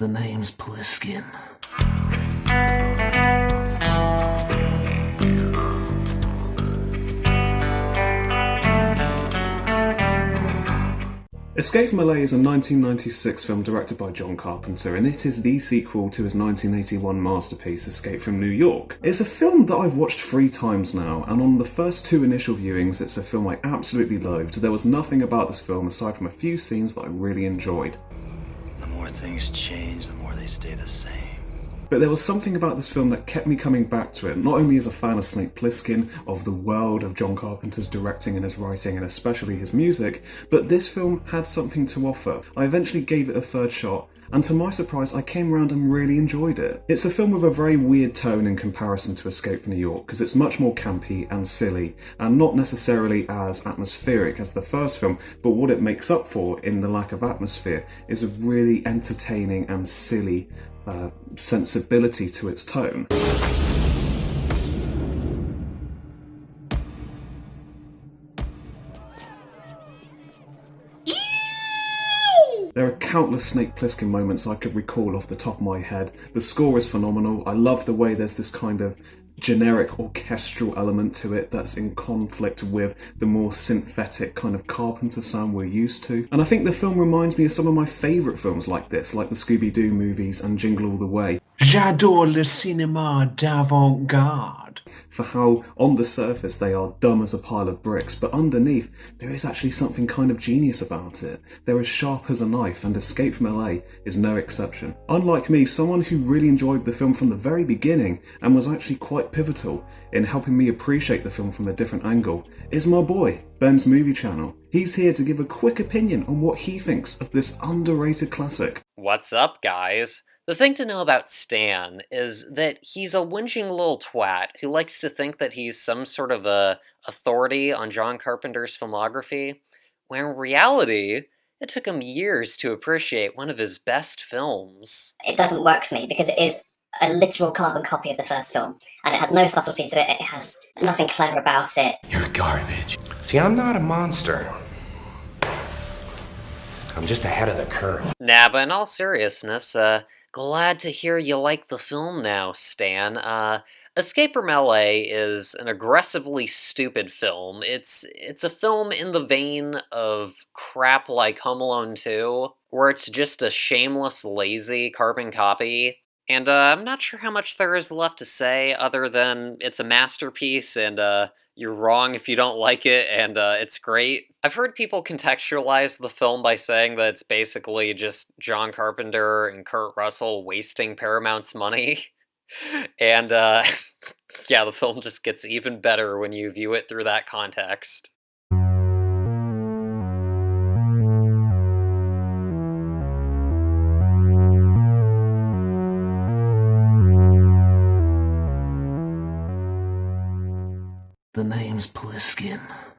The name's Pliskin. Escape from LA is a 1996 film directed by John Carpenter, and it is the sequel to his 1981 masterpiece, Escape from New York. It's a film that I've watched 3 times now, and on the first 2 initial viewings, it's a film I absolutely loathed. There was nothing about this film aside from a few scenes that I really enjoyed. The more things change, the more they stay the same. But there was something about this film that kept me coming back to it, not only as a fan of Snake Plissken, of the world of John Carpenter's directing and his writing, and especially his music, but this film had something to offer. I eventually gave it a third shot, and to my surprise, I came around and really enjoyed it. It's a film with a very weird tone in comparison to Escape from New York, because it's much more campy and silly, and not necessarily as atmospheric as the first film, but what it makes up for in the lack of atmosphere is a really entertaining and silly sensibility to its tone. There are countless Snake Plissken moments I could recall off the top of my head. The score is phenomenal. I love the way there's this kind of generic orchestral element to it that's in conflict with the more synthetic kind of Carpenter sound we're used to. And I think the film reminds me of some of my favourite films like this, like the Scooby-Doo movies and Jingle All the Way. J'adore le cinéma d'avant-garde. For how, on the surface, they are dumb as a pile of bricks, but underneath, there is actually something kind of genius about it. They're as sharp as a knife, and Escape from LA is no exception. Unlike me, someone who really enjoyed the film from the very beginning, and was actually quite pivotal in helping me appreciate the film from a different angle, is my boy, Ben's Movie Channel. He's here to give a quick opinion on what he thinks of this underrated classic. What's up, guys? The thing to know about Stan is that he's a whinging little twat who likes to think that he's some sort of a authority on John Carpenter's filmography, when in reality, it took him years to appreciate one of his best films. It doesn't work for me because it is a literal carbon copy of the first film, and it has no subtlety to it. It has nothing clever about it. You're garbage. See, I'm not a monster. I'm just ahead of the curve. Nah, but in all seriousness, glad to hear you like the film now, Stan. Escape from LA is an aggressively stupid film. It's a film in the vein of crap like Home Alone 2, where it's just a shameless, lazy carbon copy. And I'm not sure how much there is left to say other than it's a masterpiece and you're wrong if you don't like it, and it's great. I've heard people contextualize the film by saying that it's basically just John Carpenter and Kurt Russell wasting Paramount's money. And yeah, the film just gets even better when you view it through that context. The name's Pliskin.